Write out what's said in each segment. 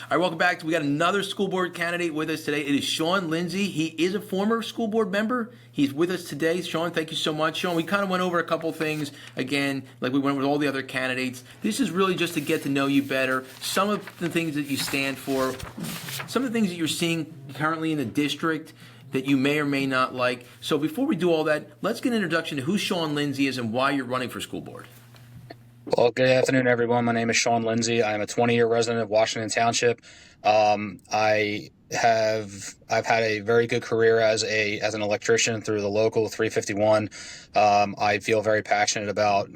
All right, welcome back. We got another school board candidate with us today. It is Shawn Lindsay. He is a former school board member. He's with us today. Shawn, thank you so much. Shawn, we kind of went over a couple things, again, like we went with all the other candidates. This is really just to get to know you better, some of the things that you stand for, some of the things that you're seeing currently in the district that you may or may not like. So before we do all that, let's get an introduction to who Shawn Lindsay is and why you're running for school board. Well, good afternoon, everyone. My name is Shawn Lindsay. I'm a 20-year resident of Washington Township. I've had a very good career as an electrician through the local 351. I feel very passionate about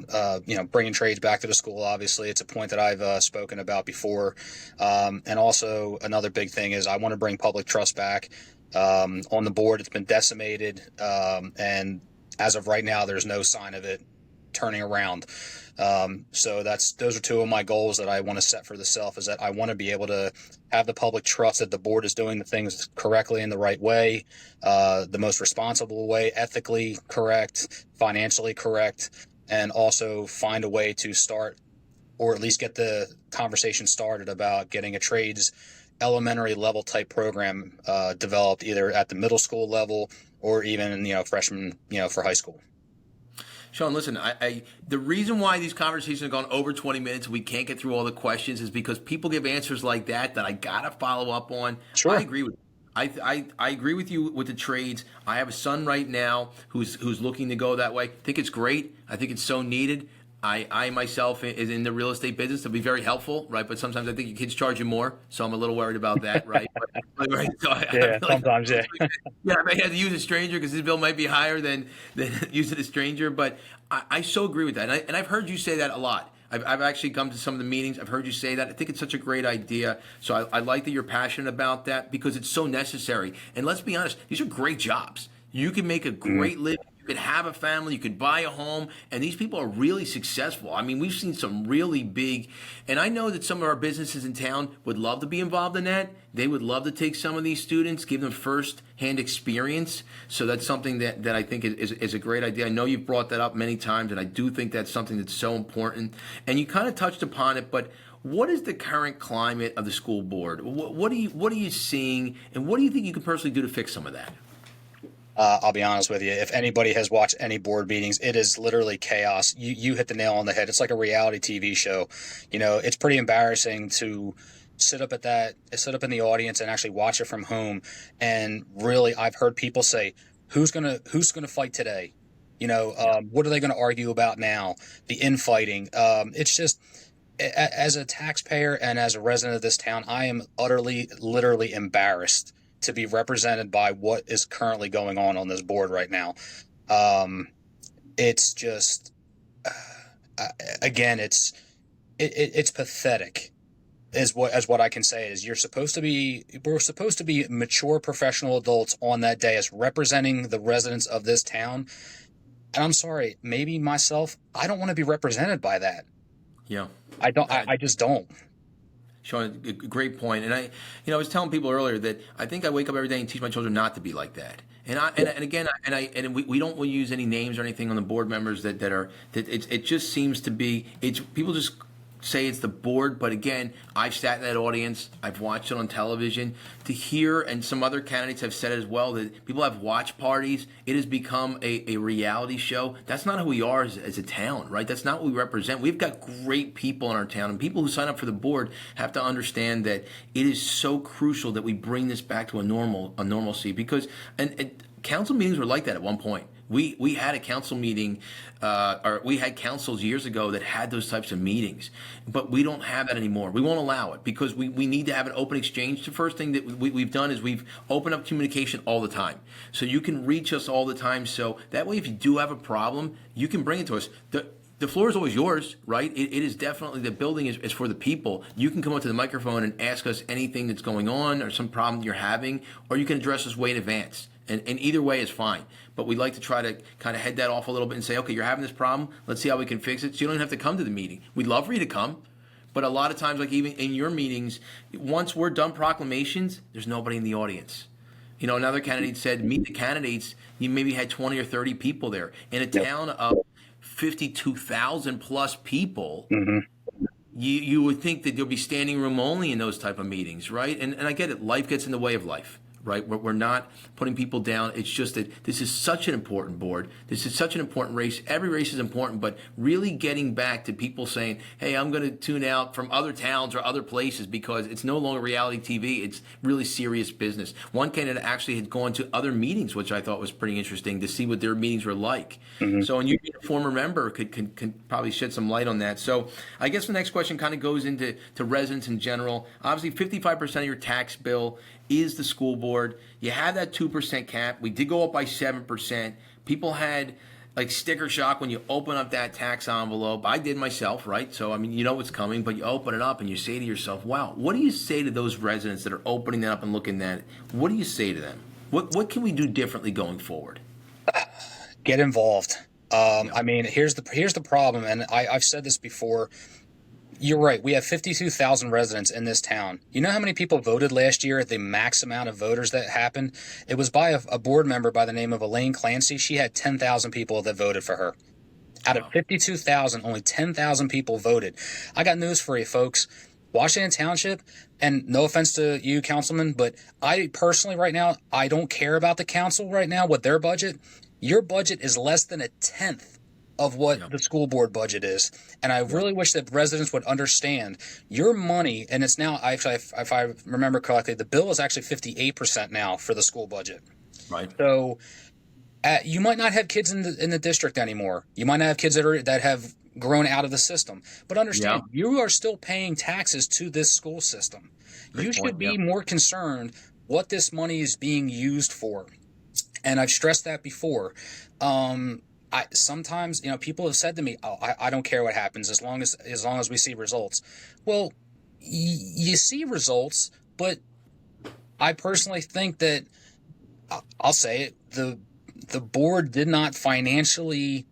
bringing trades back to the school. Obviously, it's a point that I've spoken about before. And also another big thing is I want to bring public trust back. On the board, it's been decimated, and as of right now, there's no sign of it turning around. So those are two of my goals that I want to set for the self, is that I want to be able to have the public trust that the board is doing the things correctly in the right way, the most responsible way, ethically correct, financially correct, and also find a way to start, or at least get the conversation started about getting a trades elementary level type program developed, either at the middle school level or even freshman for high school. Shawn, listen, the reason why these conversations have gone over 20 minutes and we can't get through all the questions is because people give answers like that I got to follow up on. Sure. I agree with you. I agree with you with the trades. I have a son right now who's looking to go that way. I think it's great. I think it's so needed. I myself is in the real estate business to be very helpful, right? But sometimes I think your kids charge you more, so I'm a little worried about that, right? Right? So Sometimes, yeah. Yeah, I may have to use a stranger because his bill might be higher than using a stranger. But I so agree with that, and I've heard you say that a lot. I've actually come to some of the meetings. I've heard you say that. I think it's such a great idea. So I like that you're passionate about that because it's so necessary. And let's be honest, these are great jobs. You can make a great living. You could have a family, you could buy a home, and these people are really successful. I mean, we've seen some really big, and I know that some of our businesses in town would love to be involved in that. They would love to take some of these students, give them first-hand experience. So that's something that I think is a great idea. I know you've brought that up many times, and I do think that's something that's so important. And you kind of touched upon it, but what is the current climate of the school board? What are you seeing, and what do you think you can personally do to fix some of that? I'll be honest with you. If anybody has watched any board meetings, it is literally chaos. You hit the nail on the head. It's like a reality TV show. It's pretty embarrassing to sit up in the audience and actually watch it from home. And really, I've heard people say, "Who's gonna fight today?" What are they going to argue about now? The infighting. It's just, as a taxpayer and as a resident of this town, I am utterly, literally embarrassed to be represented by what is currently going on this board right now. It's just, again, it's pathetic. Is what I can say. Is we're supposed to be mature professional adults on that day as representing the residents of this town. And I'm sorry, maybe myself, I don't want to be represented by that. Yeah, I don't. I just don't. Shawn, a great point. And I was telling people earlier that I think I wake up every day and teach my children not to be like that. And we don't use any names or anything on the board members that it just seems to be, it's people just say it's the board, but again, I've sat in that audience, I've watched it on television, to hear, and some other candidates have said it as well, that people have watch parties. It has become a reality show. That's not who we are as a town, right? That's not what we represent. We've got great people in our town, and people who sign up for the board have to understand that it is so crucial that we bring this back to a normalcy, because and council meetings were like that at one point. We had a council meeting, or we had councils years ago that had those types of meetings, but we don't have that anymore. We won't allow it because we need to have an open exchange. The first thing that we've done is we've opened up communication all the time. So you can reach us all the time. So that way, if you do have a problem, you can bring it to us. The floor is always yours, right? It is definitely, the building is for the people. You can come up to the microphone and ask us anything that's going on or some problem you're having, or you can address us way in advance. And either way is fine. But we like to try to kind of head that off a little bit and say, okay, you're having this problem. Let's see how we can fix it. So you don't have to come to the meeting. We'd love for you to come. But a lot of times, like even in your meetings, once we're done proclamations, there's nobody in the audience. Another candidate said, meet the candidates. You maybe had 20 or 30 people there. In a town of 52,000 plus people, you would think that there'll be standing room only in those type of meetings, right? And I get it. Life gets in the way of life, right? We're not putting people down. It's just that this is such an important board. This is such an important race. Every race is important, but really getting back to people saying, hey, I'm going to tune out from other towns or other places because it's no longer reality TV. It's really serious business. One candidate actually had gone to other meetings, which I thought was pretty interesting to see what their meetings were like. So, and you being a former member could probably shed some light on that. So I guess the next question kind of goes into residents in general. Obviously, 55% of your tax bill is the school board. You have that 2% cap. We did go up by 7%. People had like sticker shock when you open up that tax envelope. I did myself, right? So, I mean, you know what's coming, but you open it up and you say to yourself, wow, what do you say to those residents that are opening that up and looking at it? What do you say to them? What can we do differently going forward? Get involved. I mean, here's the problem, and I've said this before. You're right. We have 52,000 residents in this town. You know how many people voted last year at the max amount of voters that happened? It was by a board member by the name of Elaine Clancy. She had 10,000 people that voted for her. Out of 52,000, only 10,000 people voted. I got news for you, folks. Washington Township, and no offense to you, Councilman, but I personally right now, I don't care about the council right now with their budget. Your budget is less than a tenth of what the school board budget is. And I really wish that residents would understand your money, and it's now, actually, if I remember correctly, the bill is actually 58% now for the school budget. Right. So you might not have kids in the district anymore. You might not have kids that have grown out of the system. But understand, you are still paying taxes to this school system. You should be more concerned what this money is being used for. And I've stressed that before. Sometimes, people have said to me, "Oh, I don't care what happens as long as we see results." Well, you see results, but I personally think that I'll say it: the board did not financially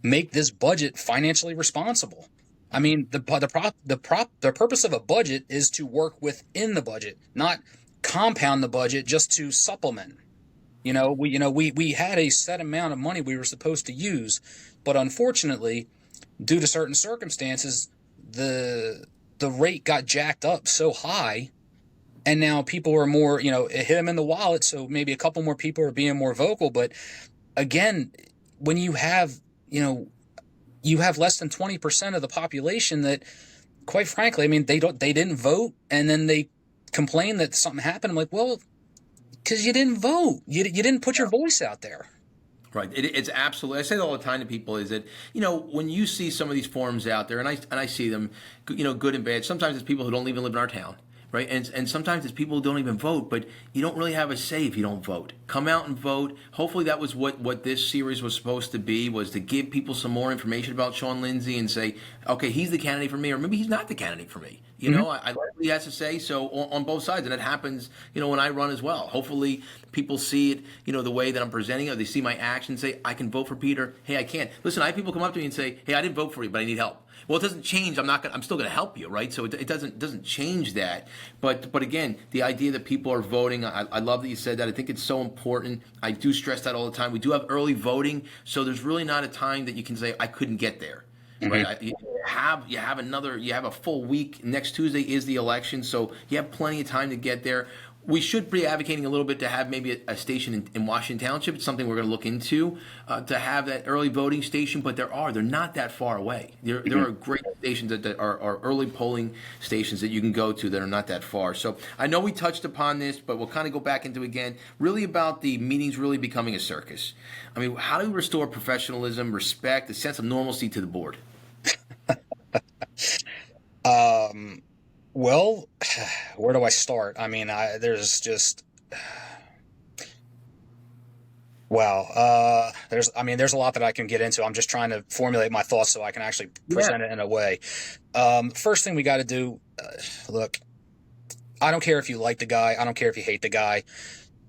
make this budget financially responsible. I mean, the purpose of a budget is to work within the budget, not compound the budget just to supplement. We had a set amount of money we were supposed to use, but unfortunately, due to certain circumstances, the rate got jacked up so high, and now people are more, it hit them in the wallet, so maybe a couple more people are being more vocal. But again, when you have less than 20% of the population that, quite frankly, I mean, they didn't vote, and then they complain that something happened. I'm like, well, because you didn't vote. You didn't put your voice out there. Right. It's absolutely. I say that all the time to people is that, when you see some of these forums out there, and I see them, good and bad. Sometimes it's people who don't even live in our town. Right. And sometimes it's people who don't even vote, but you don't really have a say if you don't vote. Come out and vote. Hopefully that was what this series was supposed to be, was to give people some more information about Shawn Lindsay and say, okay, he's the candidate for me, or maybe he's not the candidate for me. I like what he has to say. So on both sides, and it happens, when I run as well. Hopefully people see it, the way that I'm presenting it. They see my actions, say, I can vote for Peter. Hey, I can't. Listen, I have people come up to me and say, hey, I didn't vote for you, but I need help. Well, it doesn't change. I'm still going to help you, right? So it doesn't change that. But again, the idea that people are voting, I love that you said that. I think it's so important. I do stress that all the time. We do have early voting, so there's really not a time that you can say I couldn't get there. Right? You have a full week. Next Tuesday is the election, so you have plenty of time to get there. We should be advocating a little bit to have maybe a station in Washington Township. It's something we're going to look into, to have that early voting station. But they're not that far away. There are great stations that are early polling stations that you can go to that are not that far. So I know we touched upon this, but we'll kind of go back into it again, really about the meetings really becoming a circus. I mean, how do we restore professionalism, respect, a sense of normalcy to the board? Well, where do I start? I mean, there's a lot that I can get into. I'm just trying to formulate my thoughts so I can actually present it in a way. First thing we got to do, look, I don't care if you like the guy. I don't care if you hate the guy.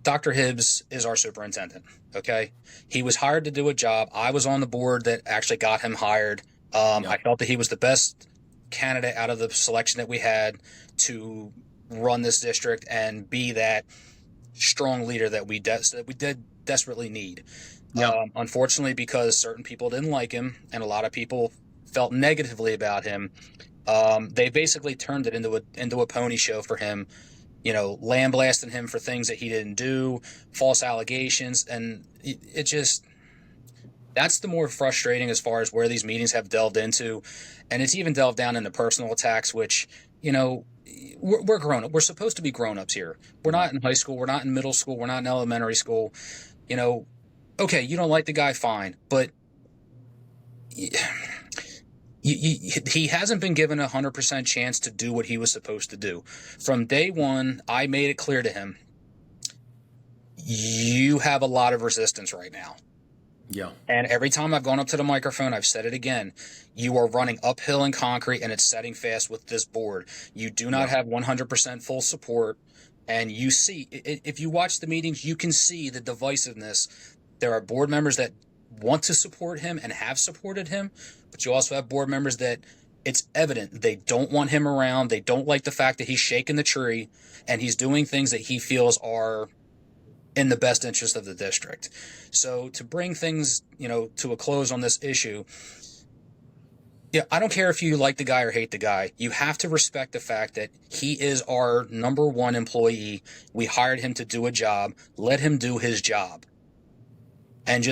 Dr. Hibbs is our superintendent. Okay. He was hired to do a job. I was on the board that actually got him hired. I felt that he was the best candidate out of the selection that we had to run this district and be that strong leader that we did desperately need. Unfortunately, because certain people didn't like him and a lot of people felt negatively about him, They basically turned it into a pony show for him, lambasting him for things that he didn't do, false allegations, and it just, that's the more frustrating as far as where these meetings have delved into, and it's even delved down into personal attacks, which, we're grown up. We're supposed to be grown ups here. We're not in high school. We're not in middle school. We're not in elementary school. Okay, you don't like the guy, fine, but he hasn't been given 100% chance to do what he was supposed to do. From day one, I made it clear to him, you have a lot of resistance right now. Yeah. And every time I've gone up to the microphone, I've said it again. You are running uphill in concrete, and it's setting fast with this board. You do not have 100% full support. And you see, if you watch the meetings, you can see the divisiveness. There are board members that want to support him and have supported him, but you also have board members that it's evident they don't want him around. They don't like the fact that he's shaking the tree and he's doing things that he feels are in the best interest of the district. So to bring things, to a close on this issue, I don't care if you like the guy or hate the guy. You have to respect the fact that he is our number one employee. We hired him to do a job. Let him do his job. And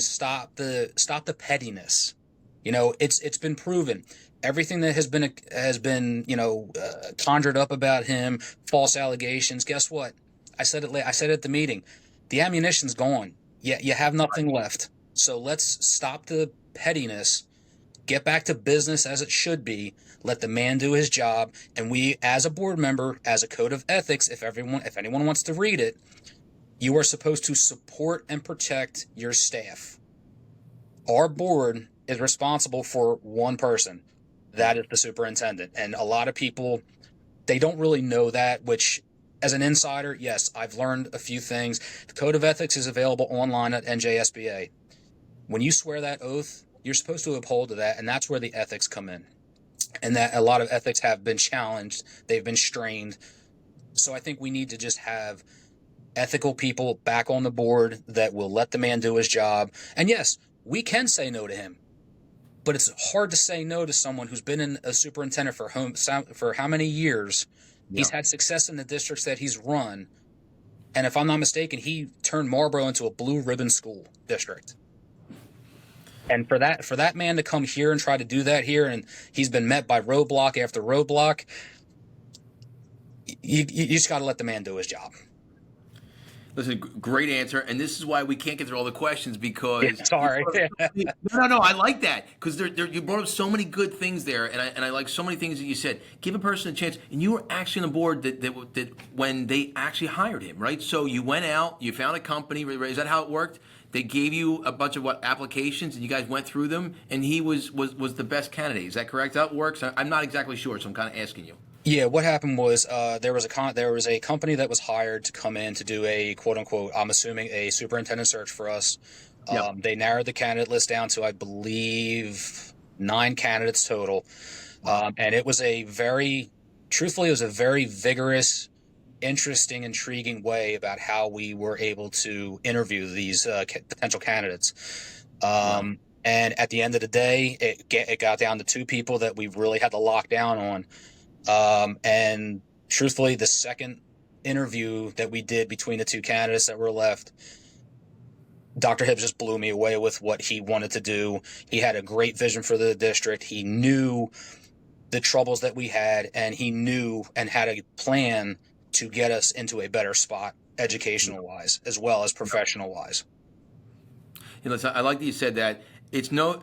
stop the pettiness. It's been proven. Everything that has been conjured up about him, false allegations. Guess what? I said it at the meeting. The ammunition's gone. You have nothing left. So let's stop the pettiness. Get back to business as it should be. Let the man do his job. And we, as a board member, as a code of ethics, if anyone wants to read it, you are supposed to support and protect your staff. Our board is responsible for one person. That is the superintendent. And a lot of people, they don't really know that, which, as an insider, yes, I've learned a few things. The Code of Ethics is available online at NJSBA. When you swear that oath, you're supposed to uphold to that, and that's where the ethics come in. And that a lot of ethics have been challenged. They've been strained. So I think we need to just have ethical people back on the board that will let the man do his job. And yes, we can say no to him, but it's hard to say no to someone who's been a superintendent for how many years. Yeah. He's had success in the districts that he's run. And if I'm not mistaken, he turned Marlboro into a blue ribbon school district. And for that man to come here and try to do that here, and he's been met by roadblock after roadblock, you just got to let the man do his job. Listen, great answer, and this is why we can't get through all the questions because. Yeah, sorry. No, I like that because you brought up so many good things there, and I like so many things that you said. Give a person a chance, and you were actually on the board that when they actually hired him, right? So you went out, you found a company. Is that how it worked? They gave you a bunch of applications, and you guys went through them, and he was the best candidate. Is that correct? That works. I'm not exactly sure, so I'm kind of asking you. Yeah, what happened was there was a company that was hired to come in to do a quote unquote, I'm assuming, a superintendent search for us. Yep. They narrowed the candidate list down to, I believe, 9 candidates total, and it was a very vigorous, interesting, intriguing way about how we were able to interview these potential candidates. And at the end of the day, it got down to 2 people that we really had to lock down on. And truthfully, the second interview that we did between the 2 candidates that were left, Dr. Hibbs just blew me away with what he wanted to do. He had a great vision for the district. He knew the troubles that we had, and he knew and had a plan to get us into a better spot, educational-wise as well as professional-wise. Listen, I like that you said that. It's no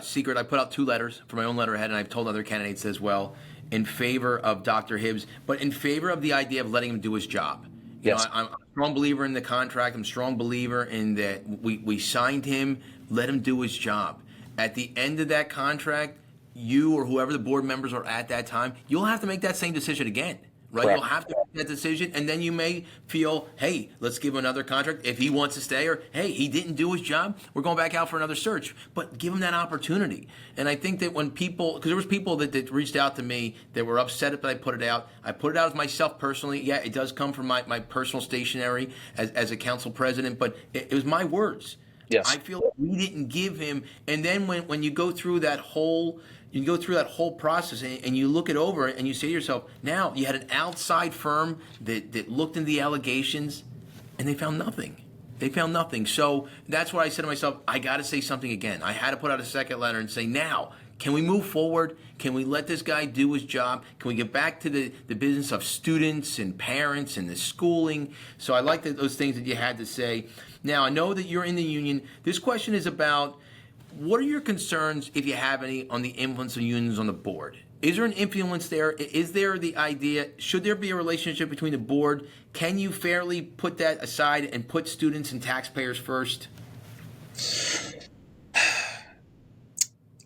secret. I put out 2 letters for my own letterhead, and I've told other candidates as well, in favor of Dr. Hibbs, but in favor of the idea of letting him do his job. Yes. I'm a strong believer in the contract. I'm a strong believer in that we signed him, let him do his job. At the end of that contract, you or whoever the board members are at that time, you'll have to make that same decision again. Right? Correct. You'll have to make that decision, and then you may feel, hey, let's give him another contract if he wants to stay, or hey, he didn't do his job, we're going back out for another search. But give him that opportunity. And I think that when people, because there was people that reached out to me that were upset that I put it out. I put it out as myself personally. Yeah, it does come from my personal stationery as a council president, but it was my words. Yes. I feel like we didn't give him, and then when you go through that whole You go through that whole process and you look it over and you say to yourself, now you had an outside firm that looked into the allegations and they found nothing. They found nothing. So that's why I said to myself, I got to say something again. I had to put out a second letter and say, now, can we move forward? Can we let this guy do his job? Can we get back to the business of students and parents and the schooling? So I like those things that you had to say. Now, I know that you're in the union. This question is about, what are your concerns, if you have any, on the influence of unions on the board? Is there an influence there? Is there the idea, should there be a relationship between the board? Can you fairly put that aside and put students and taxpayers first?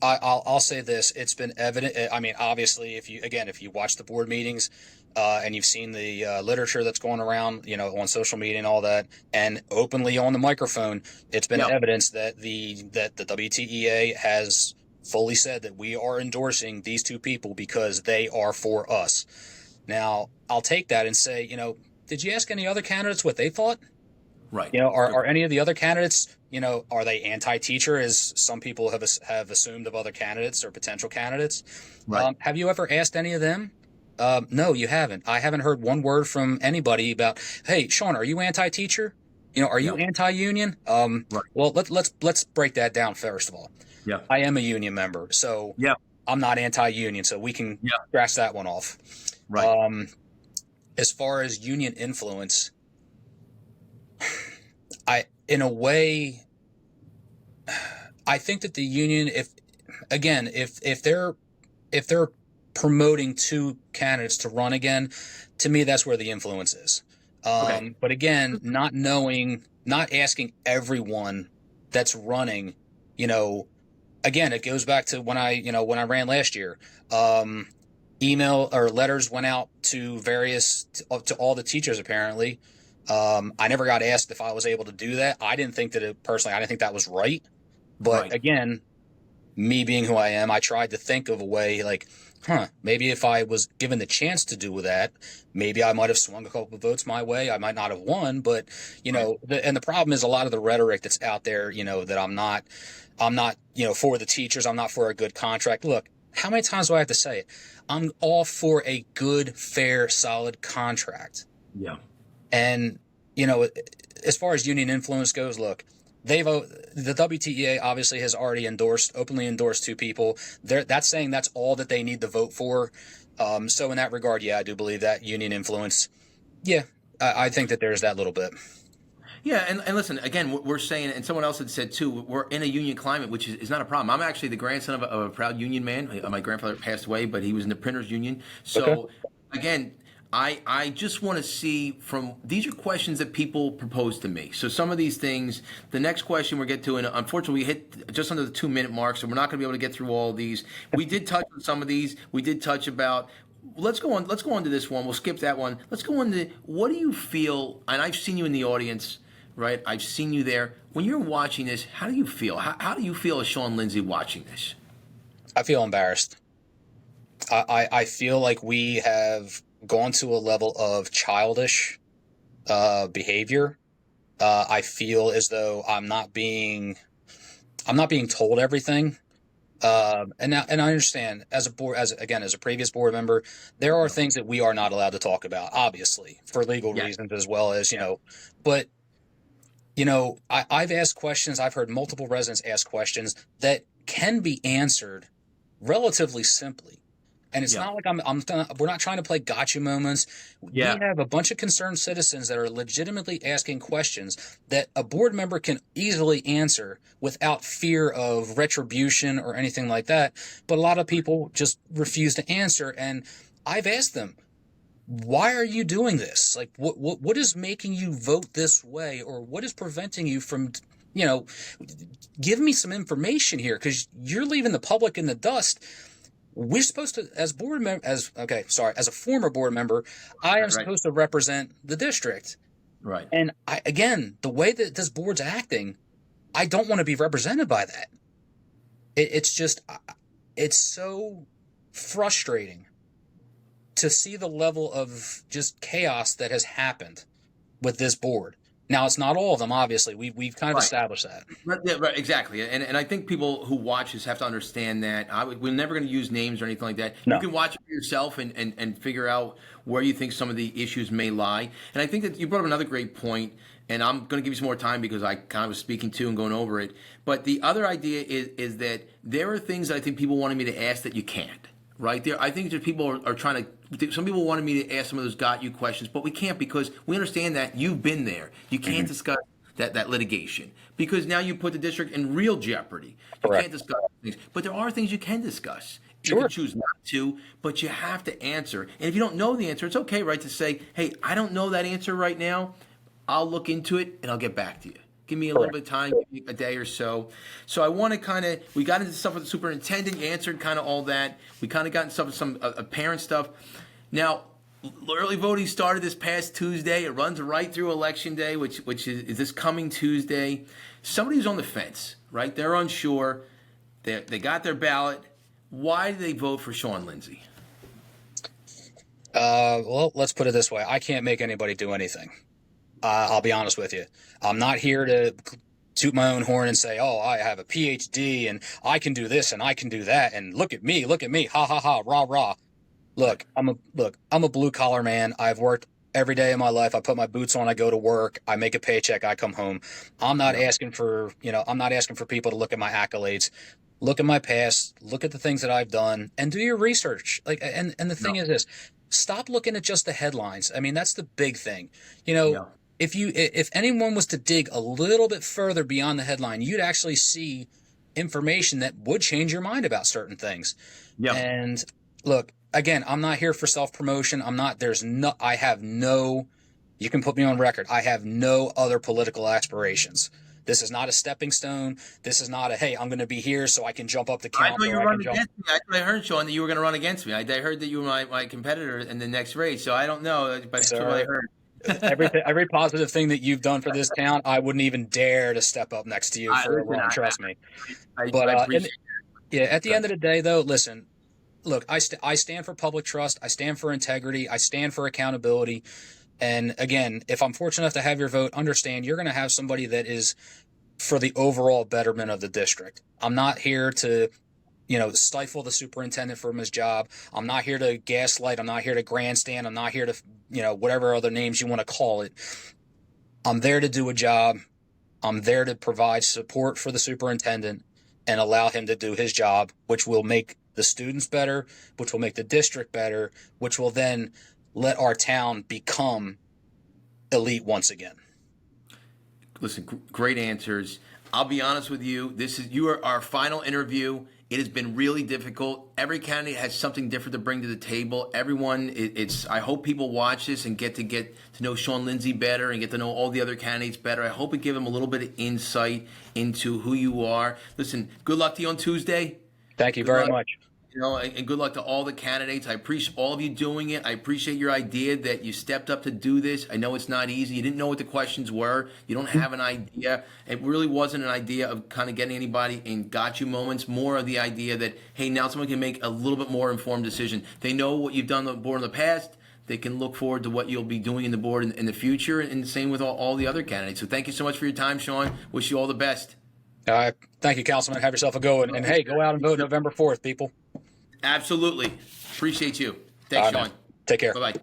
I'll say this. It's been evident. I mean, obviously, if you watch the board meetings, and you've seen the literature that's going around, on social media and all that, and openly on the microphone, it's been evidence that the WTEA has fully said that we are endorsing these two people because they are for us. Now, I'll take that and say, did you ask any other candidates what they thought? Right. Are any of the other candidates, are they anti-teacher, as some people have assumed of other candidates or potential candidates? Right. Have you ever asked any of them? No, you haven't. I haven't heard one word from anybody about, hey, Shawn, are you anti-teacher? Are you anti-union? Right. Well, let's break that down first of all. Yeah. I am a union member, so I'm not anti-union, so we can scratch that one off. Right. As far as union influence, in a way, I think that the union, if they're promoting two candidates to run again, to me, that's where the influence is. But again, not asking everyone that's running, again, it goes back to when I ran last year. Email or letters went out to to all the teachers, apparently. I never got asked if I was able to do that. I didn't think that was right. But again, me being who I am, I tried to think of a way like, maybe if I was given the chance to do that, maybe I might have swung a couple of votes my way. I might not have won, but the problem is a lot of the rhetoric that's out there, that I'm not, for the teachers. I'm not for a good contract. Look, how many times do I have to say it? I'm all for a good, fair, solid contract. Yeah. And, as far as union influence goes, look, the WTEA obviously has already openly endorsed two people. That's saying that's all that they need to vote for. So in that regard, I do believe that union influence. Yeah, I think that there's that little bit. Yeah, and listen, again, we're saying, and someone else had said too, we're in a union climate, which is not a problem. I'm actually the grandson of a proud union man. My grandfather passed away, but he was in the printers union. So, again, I just want to see these are questions that people propose to me. So some of these things, the next question we'll get to, and unfortunately we hit just under the 2-minute mark, so we're not going to be able to get through all of these. We did touch on some of these. We did touch about, let's go on to this one. We'll skip that one. Let's go on to, what do you feel, and I've seen you in the audience, right? I've seen you there. When you're watching this, how do you feel? How do you feel as Shawn Lindsay watching this? I feel embarrassed. I feel like we have gone to a level of childish behavior. I feel as though I'm not being told everything. And I understand as a previous board member, there are things that we are not allowed to talk about, obviously, for legal reasons, as well as, but I've asked questions. I've heard multiple residents ask questions that can be answered relatively simply. And it's not like we're not trying to play gotcha moments. We have a bunch of concerned citizens that are legitimately asking questions that a board member can easily answer without fear of retribution or anything like that. But a lot of people just refuse to answer. And I've asked them, why are you doing this? Like, what is making you vote this way, or what is preventing you from, give me some information here, because you're leaving the public in the dust. We're supposed to, as a former board member, I am supposed to represent the district. Right. And the way that this board's acting, I don't want to be represented by that. It's so frustrating to see the level of just chaos that has happened with this board. Now, it's not all of them, obviously. We've kind of Right. established that. Right, yeah, right, exactly. And I think people who watch this have to understand that we're never going to use names or anything like that. You No. can watch it for yourself and figure out where you think some of the issues may lie. And I think that you brought up another great point, and I'm going to give you some more time because I kind of was speaking to and going over it. But the other idea is that there are things that I think people wanted me to ask that you can't. Right there, I think that people are trying to. Some people wanted me to ask some of those got you questions, but we can't because we understand that you've been there. You can't discuss that litigation because now you put the district in real jeopardy. You Correct. can't discuss things, but there are things you can discuss. You Sure. can choose not to, but you have to answer. And if you don't know the answer, it's okay, right, to say, "Hey, I don't know that answer right now. I'll look into it and I'll get back to you. Give me a little bit of time, give me a day or so." So I want to we got into stuff with the superintendent. You answered kind of all that. We kind of got into stuff with some parent stuff. Now, early voting started this past Tuesday. It runs right through Election Day, which is this coming Tuesday. Somebody who's on the fence, right? They're unsure. They got their ballot. Why did they vote for Shawn Lindsay? Well, let's put it this way. I can't make anybody do anything. I'll be honest with you. I'm not here to toot my own horn and say, oh, I have a PhD and I can do this and I can do that. And look at me, ha ha ha, rah rah. Look, I'm a blue collar man. I've worked every day of my life. I put my boots on. I go to work. I make a paycheck. I come home. I'm not asking for people to look at my accolades. Look at my past. Look at the things that I've done, and do your research. And the thing is this: stop looking at just the headlines. I mean, that's the big thing. Yeah. If anyone was to dig a little bit further beyond the headline, you'd actually see information that would change your mind about certain things. Yeah. And look, again, I'm not here for self-promotion. You can put me on record. I have no other political aspirations. This is not a stepping stone. This is not hey, I'm going to be here so I can jump up the I counter. know you were running against me. I heard, Shawn, that you were going to run against me. I heard that you were my competitor in the next race, so I don't know, but that's what I heard. Every positive thing that you've done for this town, I wouldn't even dare to step up next to you for a run. Trust me. I appreciate that. Yeah, at the end of the day, though, listen. Look, I stand for public trust. I stand for integrity. I stand for accountability. And again, if I'm fortunate enough to have your vote, understand you're going to have somebody that is for the overall betterment of the district. I'm not here to, stifle the superintendent from his job. I'm not here to gaslight. I'm not here to grandstand. I'm not here to, whatever other names you want to call it. I'm there to do a job. I'm there to provide support for the superintendent and allow him to do his job, which will make the students better, which will make the district better, which will then let our town become elite once again. Listen, great answers. I'll be honest with you. You are our final interview. It has been really difficult. Every candidate has something different to bring to the table. Everyone, I hope people watch this and get to know Shawn Lindsay better and get to know all the other candidates better. I hope it gives them a little bit of insight into who you are. Listen, good luck to you on Tuesday. Thank you very much. And good luck to all the candidates. I appreciate all of you doing it. I appreciate your idea that you stepped up to do this. I know it's not easy. You didn't know what the questions were. You don't have an idea. It really wasn't an idea of kind of getting anybody in got you moments. More of the idea that, hey, now someone can make a little bit more informed decision. They know what you've done on the board in the past. They can look forward to what you'll be doing in the board in the future. And the same with all the other candidates. So thank you so much for your time, Shawn. Wish you all the best. Thank you, Councilman. Have yourself a go. And hey, go out and vote November 4th, people. Absolutely. Appreciate you. Thanks, Shawn. Take care. Bye-bye.